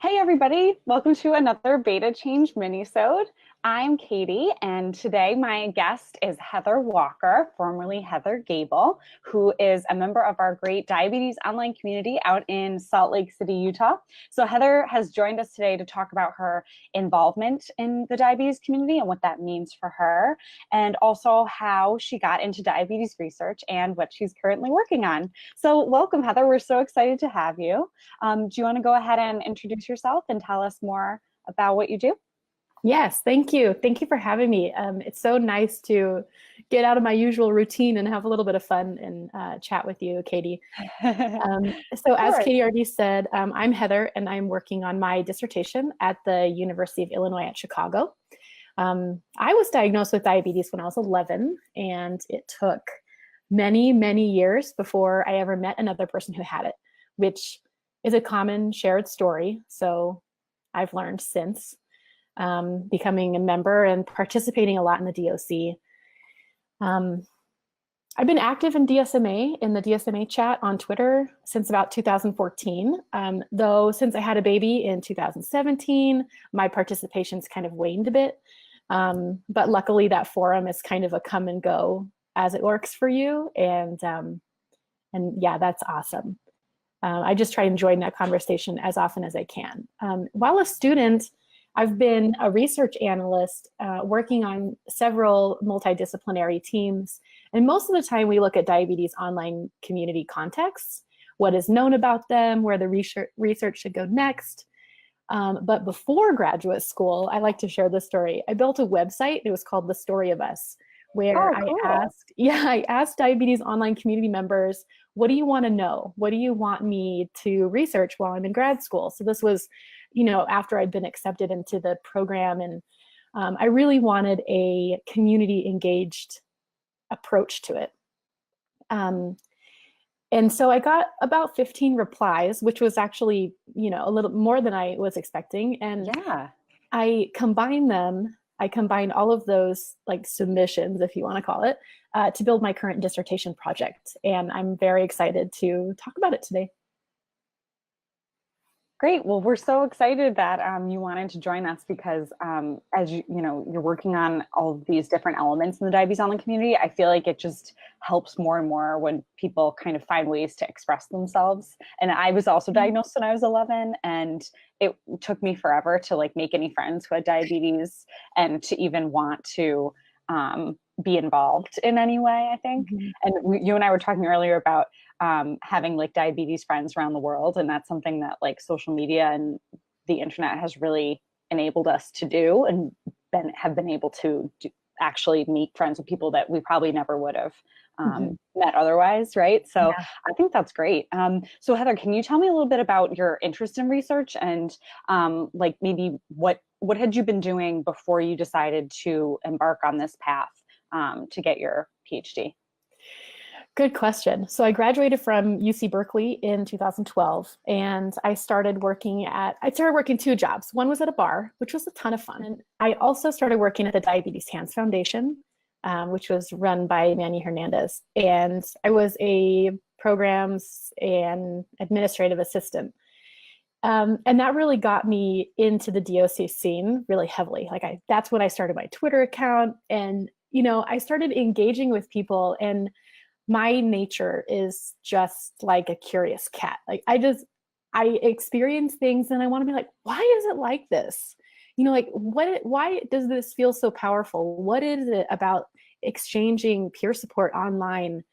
Hey everybody, welcome to another Beta Change Minisode. I'm Katie, and today my guest is Heather Walker, formerly Heather Gabel, who is a member of our great diabetes online community out in Salt Lake City, Utah. So Heather has joined us today to talk about her involvement in the diabetes community and what that means for her, and also how she got into diabetes research and what she's currently working on. So welcome, Heather. We're so excited to have you. Do you want to go ahead and introduce yourself and tell us more about what you do? Yes, thank you. Thank you for having me. It's so nice to get out of my usual routine and have a little bit of fun and chat with you, Katie. As Sure. Katie already said, I'm Heather and I'm working on my dissertation at the University of Illinois at Chicago. I was diagnosed with diabetes when I was 11, and it took many, many years before I ever met another person who had it, which is a common shared story. So I've learned since becoming a member and participating a lot in the DOC. I've been active in DSMA, in the DSMA chat on Twitter since about 2014, though since I had a baby in 2017, my participation's kind of waned a bit. But luckily that forum is kind of a come and go as it works for you. And yeah, that's awesome. I just try and join that conversation as often as I can. While a student, I've been a research analyst working on several multidisciplinary teams. And most of the time we look at diabetes online community contexts, what is known about them, where the research should go next. But before graduate school, I like to share this story. I built a website, it was called The Story of Us, where Cool. I asked diabetes online community members, what do you want to know? What do you want me to research while I'm in grad school? So this was, after I'd been accepted into the program, and I really wanted a community engaged approach to it. And so I got about 15 replies, which was actually, a little more than I was expecting. And Yeah. I combined them. I combined all of those like submissions, if you want to call it, to build my current dissertation project. And I'm very excited to talk about it today. Great. Well, we're so excited that you wanted to join us because as you're working on all of these different elements in the diabetes online community. I feel like it just helps more and more when people kind of find ways to express themselves. And I was also diagnosed when I was 11, and it took me forever to like make any friends who had diabetes and to even want to be involved in any way, I think. Mm-hmm. And you and I were talking earlier about having like diabetes friends around the world. And that's something that like social media and the internet has really enabled us to do, and have been able to actually meet friends with people that we probably never would have met otherwise, right? So yeah. I think that's great. So Heather, can you tell me a little bit about your interest in research and like maybe what had you been doing before you decided to embark on this path to get your PhD? Good question. So I graduated from UC Berkeley in 2012, and I started working two jobs. One was at a bar, which was a ton of fun. And I also started working at the Diabetes Hands Foundation, which was run by Manny Hernandez. And I was a programs and administrative assistant. And that really got me into the DOC scene really heavily. That's when I started my Twitter account, and, I started engaging with people, and my nature is just like a curious cat. I experience things and I want to be like, why is it like this? Why does this feel so powerful? What is it about exchanging peer support online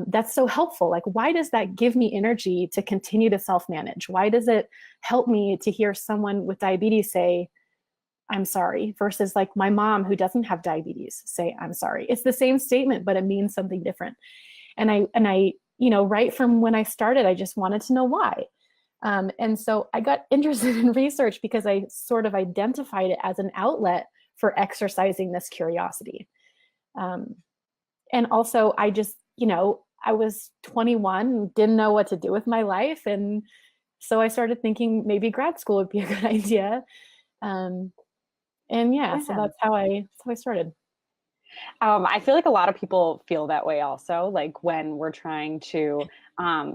that's so helpful? Like, why does that give me energy to continue to self-manage? Why does it help me to hear someone with diabetes say, I'm sorry, versus like my mom who doesn't have diabetes say, I'm sorry? It's the same statement, but it means something different. And I, right from when I started, I just wanted to know why. And so I got interested in research because I sort of identified it as an outlet for exercising this curiosity. And also I just, I was 21, didn't know what to do with my life. And so I started thinking maybe grad school would be a good idea. And yeah, so that's how I started. I feel like a lot of people feel that way also, like when we're trying to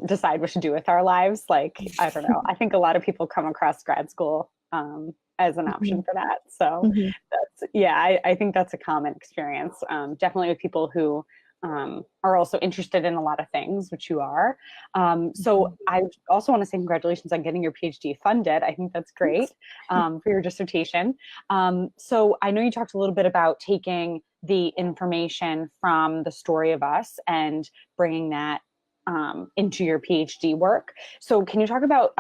decide what to do with our lives. Like, I don't know. I think a lot of people come across grad school as an option for that. So that's, yeah, I think that's a common experience. Definitely with people who are also interested in a lot of things, which you are. So I also want to say congratulations on getting your PhD funded. I think that's great for your dissertation. So I know you talked a little bit about taking the information from the story of us and bringing that into your PhD work. So can you talk about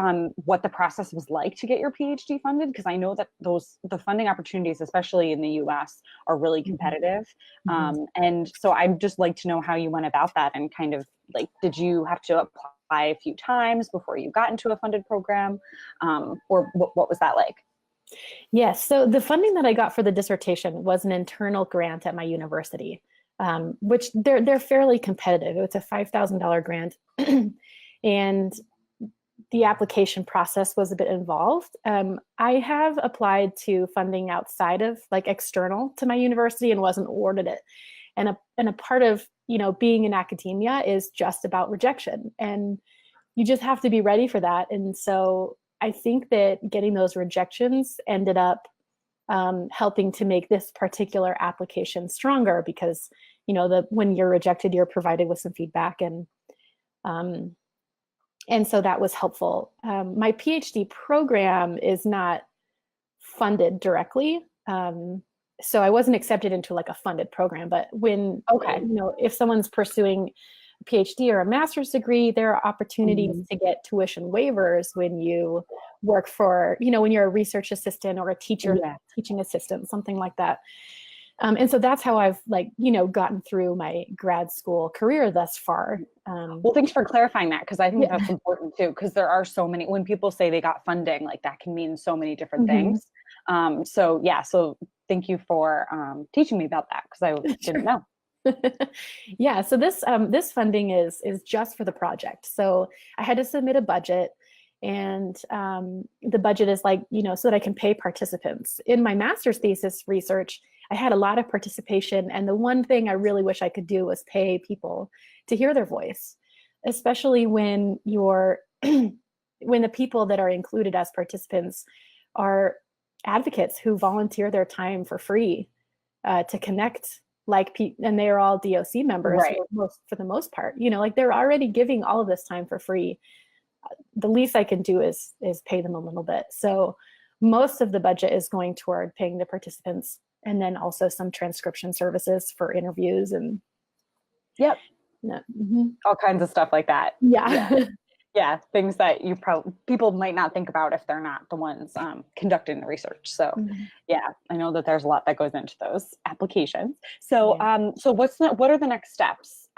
what the process was like to get your PhD funded? Because I know that the funding opportunities, especially in the US, are really competitive. And so I'd just like to know how you went about that, and kind of like, did you have to apply a few times before you got into a funded program? Or what was that like? Yes. So the funding that I got for the dissertation was an internal grant at my university, which they're fairly competitive. It's a $5,000 grant, and the application process was a bit involved. I have applied to funding outside of, like, external to my university, and wasn't awarded it. And a part of, being in academia is just about rejection, and you just have to be ready for that. And so I think that getting those rejections ended up helping to make this particular application stronger, because when you're rejected, you're provided with some feedback, and so that was helpful. My PhD program is not funded directly, so I wasn't accepted into like a funded program. But when if someone's pursuing a PhD or a master's degree, there are opportunities to get tuition waivers when you work for, when you're a research assistant or a teacher, teaching assistant, something like that. And so that's how I've gotten through my grad school career thus far. Well, thanks for clarifying that, because I think that's important too, because there are so many, when people say they got funding, like that can mean so many different things. So thank you for teaching me about that, because I didn't know. Yeah, so this funding is just for the project. So I had to submit a budget, and the budget is so that I can pay participants. In my master's thesis research, I had a lot of participation, and the one thing I really wish I could do was pay people to hear their voice, especially when when the people that are included as participants are advocates who volunteer their time for free to connect, and they are all DOC members, right, for the most part. They're already giving all of this time for free. The least I can do is pay them a little bit. So most of the budget is going toward paying the participants, and then also some transcription services for interviews and all kinds of stuff like that. Yeah, things that people might not think about if they're not the ones conducting the research. So yeah, I know that there's a lot that goes into those applications. So so what are the next steps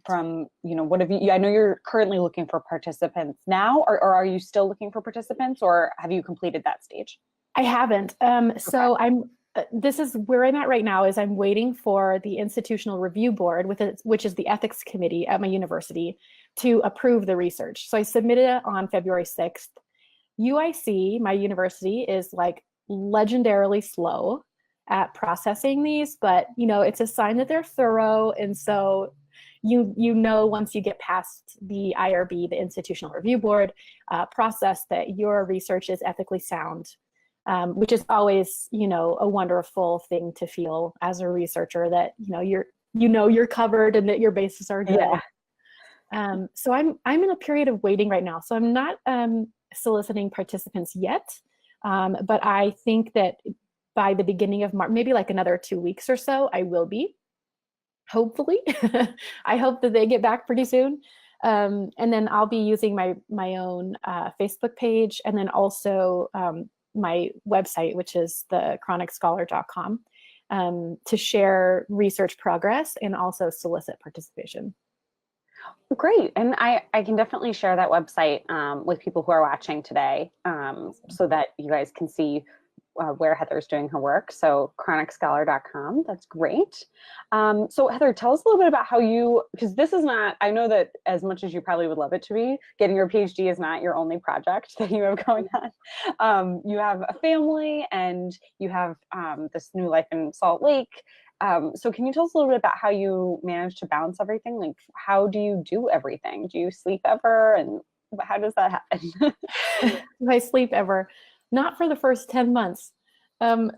from, what have you, I know you're currently looking for participants now, or are you still looking for participants, or have you completed that stage? I haven't. So this is where I'm at right now. Is I'm waiting for the institutional review board, which is the ethics committee at my university, to approve the research. So I submitted it on February 6th. UIC, my university, is legendarily slow at processing these, but it's a sign that they're thorough. And so once you get past the IRB, the institutional review board process, that your research is ethically sound. Which is always, a wonderful thing to feel as a researcher, that you're covered and that your bases are good. So I'm in a period of waiting right now. So I'm not soliciting participants yet, but I think that by the beginning of March, maybe another 2 weeks or so, I will be. Hopefully, I hope that they get back pretty soon. And then I'll be using my own Facebook page, and then also my website, which is thechronicscholar.com, to share research progress and also solicit participation. Great. And I can definitely share that website with people who are watching today, so that you guys can see where Heather's doing her work. So chronicscholar.com, that's great. So Heather, tell us a little bit about how because this is not, I know that as much as you probably would love it to be, getting your PhD is not your only project that you have going on. You have a family, and you have this new life in Salt Lake. So can you tell us a little bit about how you manage to balance everything? Like, how do you do everything? Do you sleep ever? And how does that happen? Do I sleep ever? Not for the first 10 months. Um,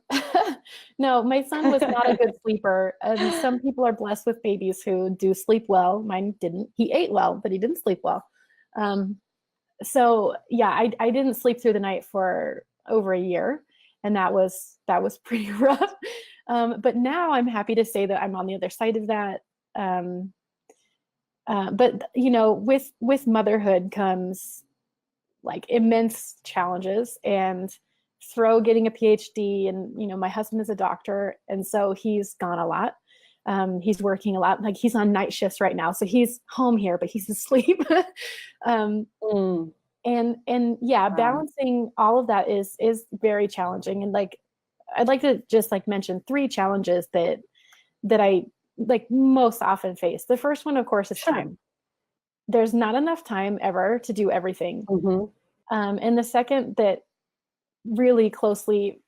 no, my son was not a good sleeper. And some people are blessed with babies who do sleep well. Mine didn't. He ate well, but he didn't sleep well. Um, so yeah, I didn't sleep through the night for over a year, and that was pretty rough. But now I'm happy to say that I'm on the other side of that. But you know, with motherhood comes like immense challenges, and throw getting a PhD, and you know, my husband is a doctor, and so he's gone a lot. He's working a lot. Like he's on night shifts right now, so he's home here, but he's asleep. Mm, and yeah, wow. balancing all of that is very challenging. And like, I'd like to just like mention three challenges that I like most often face. The first one, of course, is Sure. time. There's not enough time ever to do everything. Hmm. And the second that really closely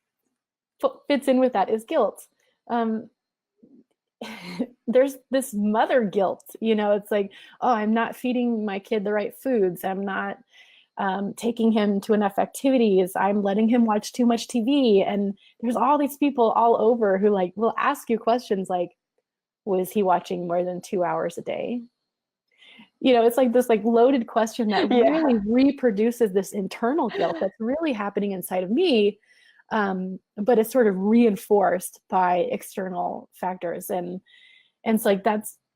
fits in with that is guilt. Um, there's this mother guilt, you know, it's like, oh, I'm not feeding my kid the right foods. I'm not taking him to enough activities. I'm letting him watch too much TV. And there's all these people all over who like will ask you questions like, was he watching more than 2 hours a day? You know, it's like this like loaded question that Yeah. really reproduces this internal guilt that's really happening inside of me. But it's sort of reinforced by external factors. And it's like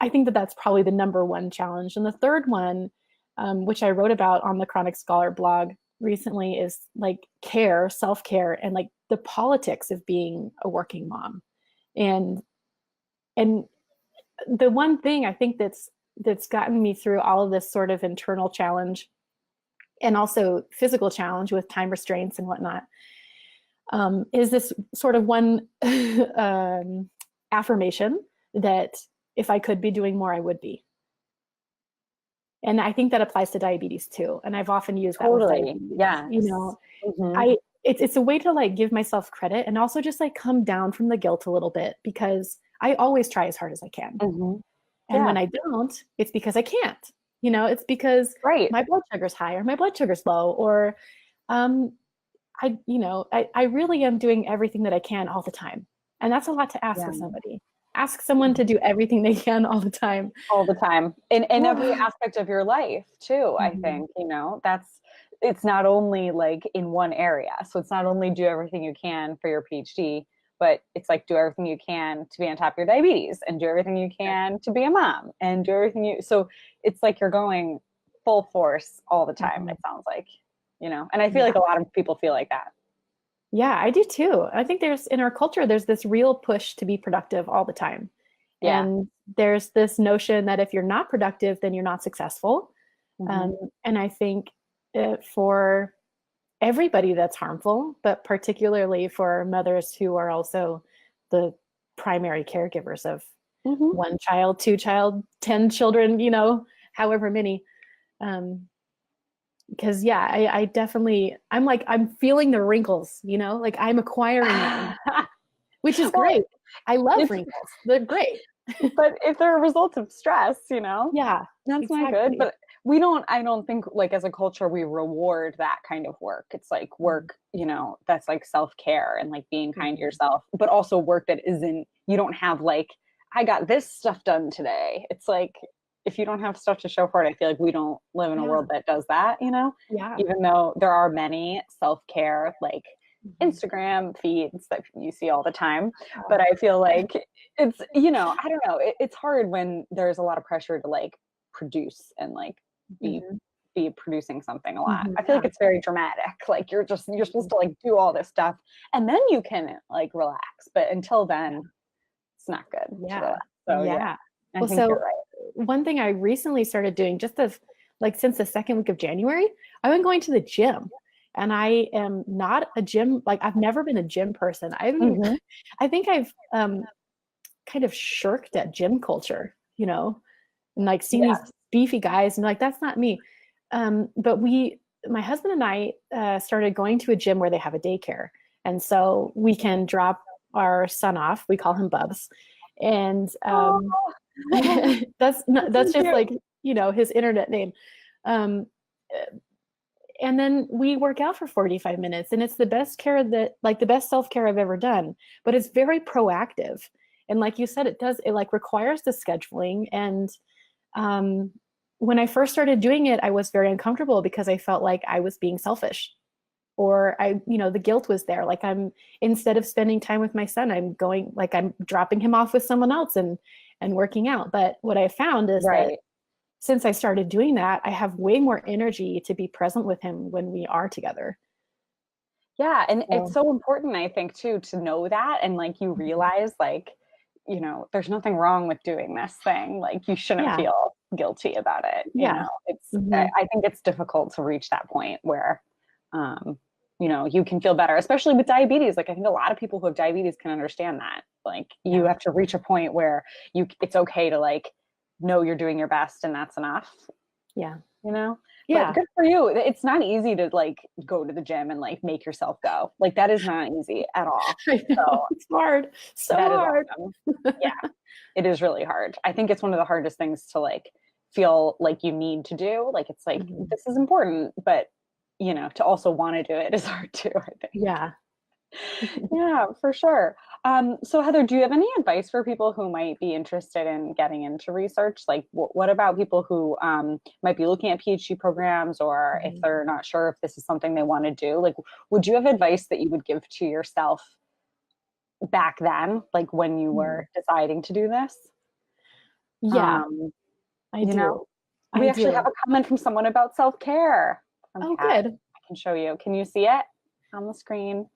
I think that that's probably the number one challenge. And the third one, which I wrote about on the Chronic Scholar blog recently, is like care, self-care, and like the politics of being a working mom. And and the one thing I think that's gotten me through all of this sort of internal challenge and also physical challenge with time restraints and whatnot, is this sort of one affirmation that if I could be doing more, I would be. And I think that applies to diabetes too. And I've often used that with Totally. diabetes. You Yes. know, Hmm. it's a way to like give myself credit and also just like come down from the guilt a little bit, because I always try as hard as I can. Hmm. And when Yeah. I don't, it's because I can't. You know, it's because Right. my blood sugar's high or my blood sugar's low, or um, I really am doing everything that I can all the time. And that's a lot to ask Yeah. of somebody. Ask someone to do everything they can all the time. All the time in every aspect of your life too. I Mhm. think, you know, it's not only like in one area. So it's not only do everything you can for your PhD, but it's like do everything you can to be on top of your diabetes, and do everything you can to be a mom, and do everything you so it's like you're going full force all the time, Mhm. it sounds like, you know. And I feel like Yeah. a lot of people feel like that. Yeah, I do too. I think there's in our culture, there's this real push to be productive all the time. Yeah. And there's this notion that if you're not productive, then you're not successful. Hmm. And I think for everybody that's harmful, but particularly for mothers who are also the primary caregivers of Hmm. one child, two child, 10 children, you know, however many. Um, because yeah, I definitely, I'm feeling the wrinkles, you know, like I'm acquiring them, which is Well, great. I love it's wrinkles. They're great. but if they're a result of stress, you know, Yeah, that's not good. exactly. But I don't think like as a culture we reward that kind of work. It's like Mhm. work, you know, that's like self-care and like being kind to Mhm. yourself, but also work that isn't, you don't have like, I got this stuff done today. It's like, if you don't have stuff to show for it, I feel like we don't live in a Yeah, world that does that, you know, yeah. even though there are many self-care, like Mhm. Instagram feeds that you see all the time. But Oh, I feel like it's, you know, I don't know, it's hard when there's a lot of pressure to like produce and like be mhm. be producing something a lot. Mhm. I feel like Yeah. it's very dramatic. Like you're supposed Mhm. to like do all this stuff and then you can like relax. But until Yeah. then, it's not good to Yeah. relax. So yeah, Yeah. I Well, think you're so right. one thing I recently started doing just as like since the second week of January, I've been going to the gym. And I am not a gym, like I've never been a gym person. I haven't even, Hmm. I think I've kind of shirked at gym culture, you know, and like seeing these Yes. beefy guys and like, that's not me. But my husband and I started going to a gym where they have a daycare. And so we can drop our son off. We call him Bubs. And Oh, that's just cute. like, his internet name. Um, and then we work out for 45 minutes, and it's the best care the best self-care I've ever done, but it's very proactive. And like you said, it like requires the scheduling. And when I first started doing it, I was very uncomfortable because I felt like I was being selfish, or the guilt was there. Like, instead of spending time with my son, I'm dropping him off with someone else and working out. But what I found is that since I started doing that, I have way more energy to be present with him when we are together. Yeah. And it's so important, I think, too, to know that. And like, you realize, like, there's nothing wrong with doing this thing. Like, you shouldn't feel guilty about it. Yeah. I think it's difficult to reach that point where, you can feel better, especially with diabetes. Like, I think a lot of people who have diabetes can understand that. Like, you have to reach a point where it's okay to, like, know you're doing your best and that's enough. Yeah. But good for you. It's not easy to, like, go to the gym and, like, make yourself go. Like, that is not easy at all. I know. So, it's hard. So hard. Awesome. Yeah, it is really hard. I think it's one of the hardest things to, like, feel like you need to do. Like, it's like, this is important, but to also want to do it is hard too, I think. Yeah. Yeah, for sure. So Heather, do you have any advice for people who might be interested in getting into research? Like, what about people who might be looking at PhD programs, or if they're not sure if this is something they want to do? Like, would you have advice that you would give to yourself back then, like when you were deciding to do this? Yeah, I do. We actually have a comment from someone about self-care. Oh, good. I can show you. Can you see it on the screen?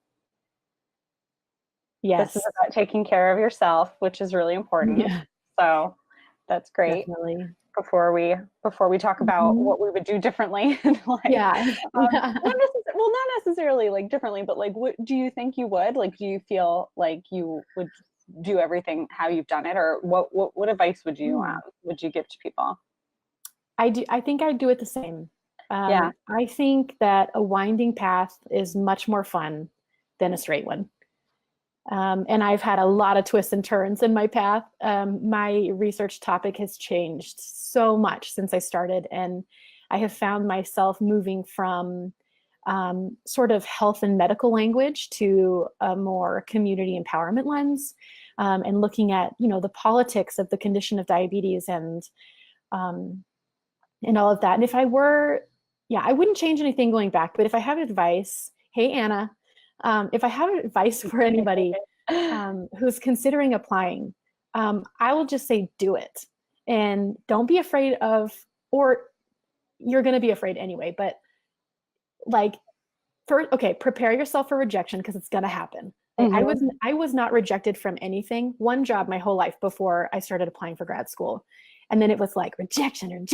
Yes. This is about taking care of yourself, which is really important. Yeah. So that's great. Definitely. Before we talk about what we would do differently, like, not necessarily like differently, but like, what do you think you would like? Do you feel like you would do everything how you've done it, or what advice would you give to people? I think I'd do it the same. I think that a winding path is much more fun than a straight one. And I've had a lot of twists and turns in my path. My research topic has changed so much since I started, and I have found myself moving from sort of health and medical language to a more community empowerment lens, and looking at, the politics of the condition of diabetes and all of that. And if I were, I wouldn't change anything going back, but if I have advice, hey, Anna, if I have advice for anybody who's considering applying, I will just say, do it. And don't be afraid of, or you're going to be afraid anyway, but like, prepare yourself for rejection, because it's going to happen. I was not rejected from anything. One job my whole life before I started applying for grad school. And then it was like rejection. It's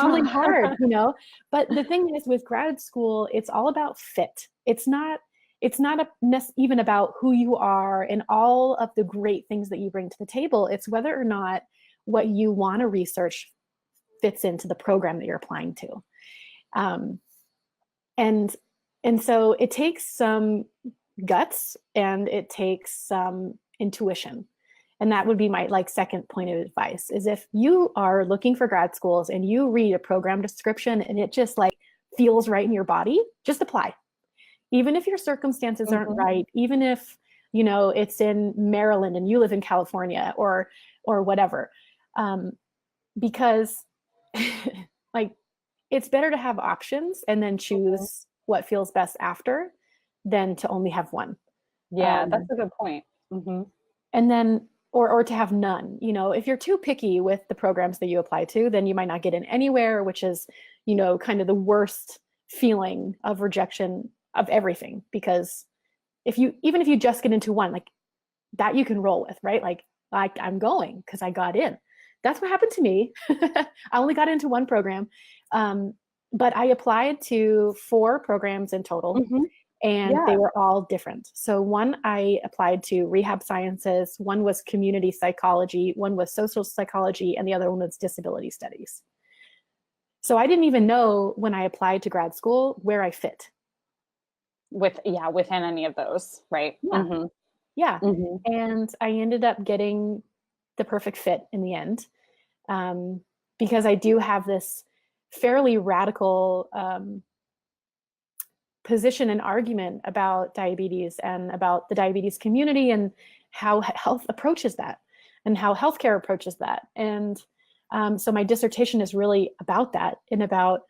really hard, But the thing is, with grad school, it's all about fit. It's not even about who you are and all of the great things that you bring to the table. It's whether or not what you want to research fits into the program that you're applying to. And so it takes some guts and it takes some intuition. And that would be my second point of advice, is if you are looking for grad schools and you read a program description and it just feels right in your body, just apply. Even if your circumstances aren't right, even if, it's in Maryland and you live in California or whatever, because it's better to have options and then choose what feels best after than to only have one. Yeah, that's a good point. And then, or to have none. If you're too picky with the programs that you apply to, then you might not get in anywhere, which is, kind of the worst feeling of rejection of everything. Because even if you just get into one, that you can roll with, right? I'm going because I got in. That's what happened to me. I only got into one program, but I applied to 4 programs in total. And they were all different. So one, I applied to rehab sciences, one was community psychology, one was social psychology, and the other one was disability studies. So I didn't even know when I applied to grad school where I fit. Within any of those, right? Yeah. Mhm. And I ended up getting the perfect fit in the end, because I do have this fairly radical position and argument about diabetes and about the diabetes community and how health approaches that and how healthcare approaches that. And so my dissertation is really about that and about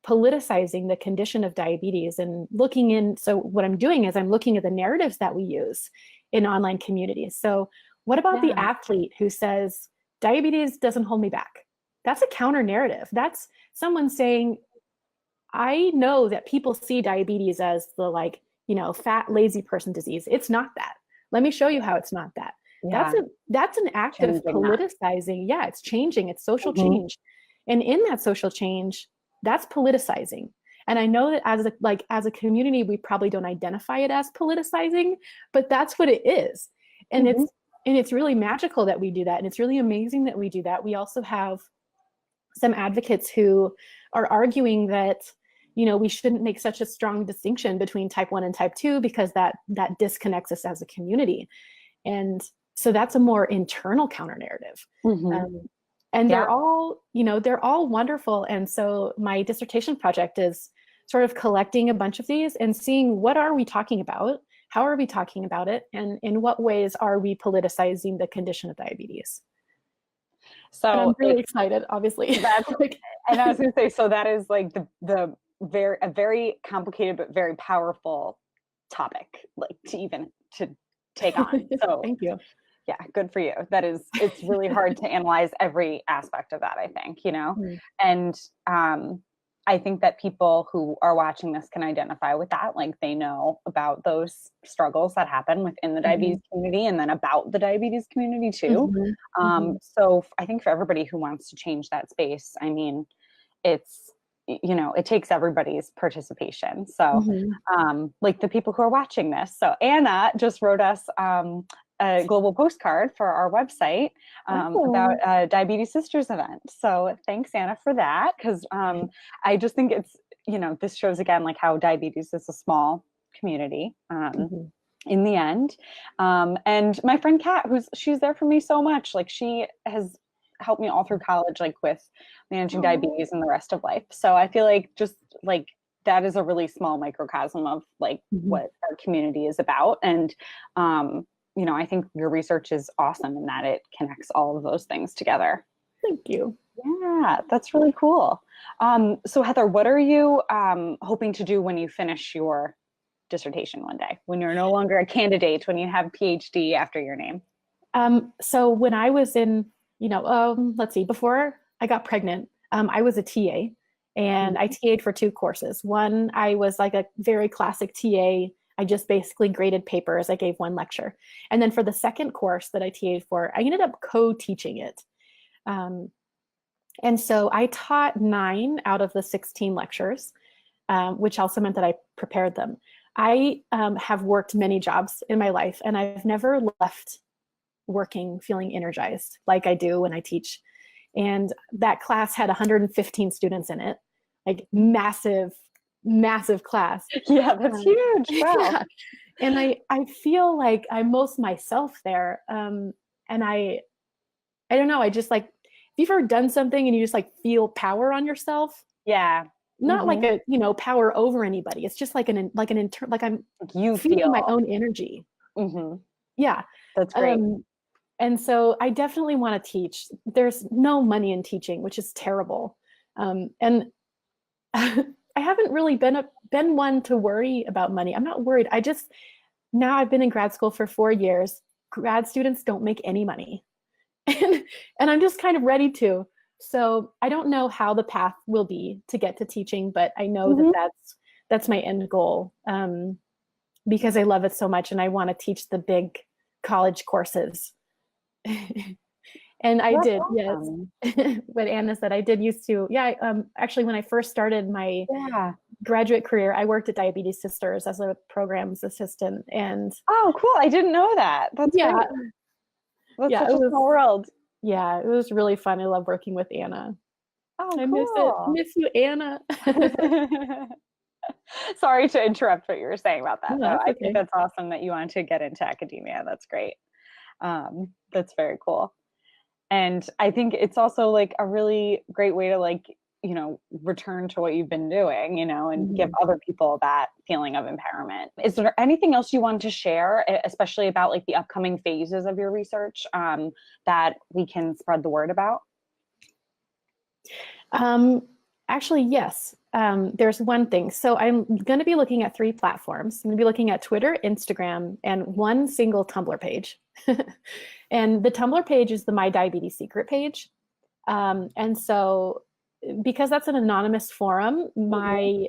politicizing the condition of diabetes and looking in. So what I'm doing is I'm looking at the narratives that we use in online communities. So what about the Yeah. athlete who says, diabetes doesn't hold me back? That's a counter narrative. That's someone saying, I know that people see diabetes as the fat, lazy person disease. It's not that. Let me show you how it's not that. Yeah. That's an act of Changing that. politicizing. Yeah, it's changing. It's social Mhm. change. And in that social change, that's politicizing. And I know that as a community, we probably don't identify it as politicizing, but that's what it is. And Mhm. it's really magical that we do that. And it's really amazing that we do that. We also have some advocates who are arguing that we shouldn't make such a strong distinction between type 1 and type 2 because that disconnects us as a community. And so that's a more internal counter narrative. Mhm. And Yeah. they're all wonderful. And so my dissertation project is sort of collecting a bunch of these and seeing what are we talking about, how are we talking about it, and in what ways are we politicizing the condition of diabetes. And I'm So really excited, obviously. that's and I was going to say, so that is like the very complicated but very powerful topic, like to take on. So Thank you. yeah, good for you. It's really hard to analyze every aspect of that, I think, and I think that people who are watching this can identify with that. Like they know about those struggles that happen within the diabetes community and then about the diabetes community too. So I think for everybody who wants to change that space, I mean, it takes everybody's participation. So like the people who are watching this. So Anna just wrote us a global postcard for our website about a Diabetes Sisters event. So thanks, Anna, for that. Because I just think it's, this shows again, like how diabetes is a small community in the end. And my friend Kat, she's there for me so much. Like she has helped me all through college, like with managing diabetes and the rest of life. So I feel like just like that is a really small microcosm of like what our community is about. And I think your research is awesome in that it connects all of those things together. Thank you. Yeah, that's really cool. So Heather, what are you hoping to do when you finish your dissertation one day, when you're no longer a candidate, when you have a PhD after your name? So when I was in, let's see, before I got pregnant, I was a TA and I TA'd for 2 courses. One, I was like a very classic TA. I just basically graded papers. I gave 1 lecture. And then for the second course that I TA'd for, I ended up co-teaching it. And so I taught 9 out of the 16 lectures, which also meant that I prepared them. I have worked many jobs in my life, and I've never left working feeling energized like I do when I teach. And that class had 115 students in it, like massive class. Yeah, that's huge. Wow. Yeah. And I feel like I'm most myself there. And I don't know, I just like, if you've ever done something and you just like feel power on yourself. Yeah. Not like a, power over anybody. It's just like I'm you feeling my own energy. Yeah. That's great. And so I definitely want to teach. There's no money in teaching, which is terrible. And I haven't really been one to worry about money. I'm not worried. Now I've been in grad school for 4 years. Grad students don't make any money. And I'm just kind of ready to. So I don't know how the path will be to get to teaching, but I know that that's my end goal, because I love it so much and I want to teach the big college courses. And I did, awesome. Yes. What Anna said, I did used to, actually when I first started my graduate career, I worked at Diabetes Sisters as a programs assistant. And oh, cool. I didn't know that. That's great. That's such a small world. Yeah, it was really fun. I love working with Anna. Oh, I cool. miss you, Anna. Sorry to interrupt what you were saying about that, No, though. that's I think okay. that's awesome that you wanted to get into academia. That's great. That's very cool. And I think it's also like a really great way to like, return to what you've been doing, and give Mhm. other people that feeling of empowerment. Is there anything else you want to share, especially about like the upcoming phases of your research, that we can spread the word about? Um, Actually, yes. There's one thing. So I'm going to be looking at 3 platforms. I'm going to be looking at Twitter, Instagram, and one single Tumblr page. And the Tumblr page is the My Diabetes Secret page. And so because that's an anonymous forum, Mhm. my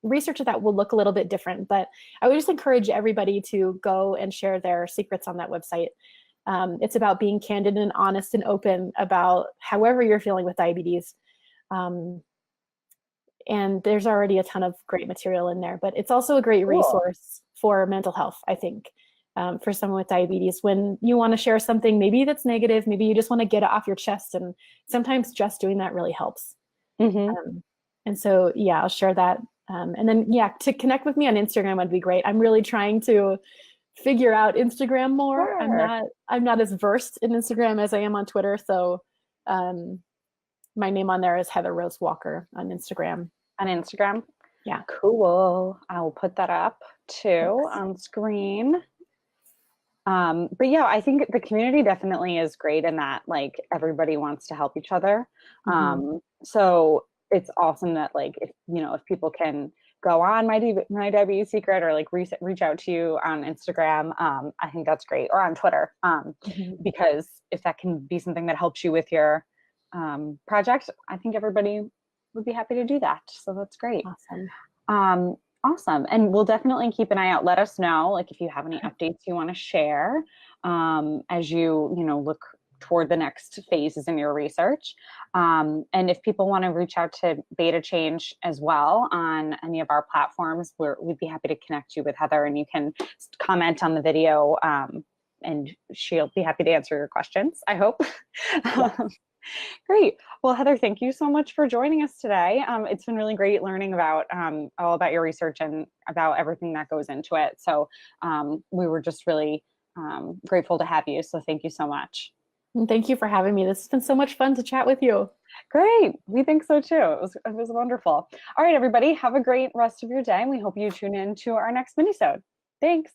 research of that will look a little bit different. But I would just encourage everybody to go and share their secrets on that website. It's about being candid and honest and open about however you're feeling with diabetes. Um, and there's already a ton of great material in there, but it's also a great Cool. resource for mental health, I think, for someone with diabetes. When you want to share something, maybe that's negative, maybe you just want to get it off your chest, and sometimes just doing that really helps. Hmm. And so, yeah, I'll share that. And then, yeah, to connect with me on Instagram would be great. I'm really trying to figure out Instagram more. Sure. I'm not as versed in Instagram as I am on Twitter. So um, my name on there is Heather Rose Walker on Instagram. On Instagram. Yeah. Cool. I will put that up too Thanks. on screen. But yeah, I think the community definitely is great in that like everybody wants to help each other. Mm-hmm. So it's awesome that like if people can go on my diabetes secret or like reach out to you on Instagram, I think that's great, or on Twitter, Mm-hmm. because if that can be something that helps you with your project, I think everybody would be happy to do that. So that's great. Awesome. Um, awesome. And we'll definitely keep an eye out. Let us know, like, if you have any updates you want to share, as look toward the next phases in your research. And if people want to reach out to Beta Change as well on any of our platforms, we'd be happy to connect you with Heather, and you can comment on the video, and she'll be happy to answer your questions, I hope. Yeah. Great. Well, Heather, thank you so much for joining us today. It's been really great learning about all about your research and about everything that goes into it. So we were just really grateful to have you. So thank you so much. And thank you for having me. This has been so much fun to chat with you. Great. We think so too. It was wonderful. All right, everybody, have a great rest of your day. And we hope you tune in to our next minisode. Thanks.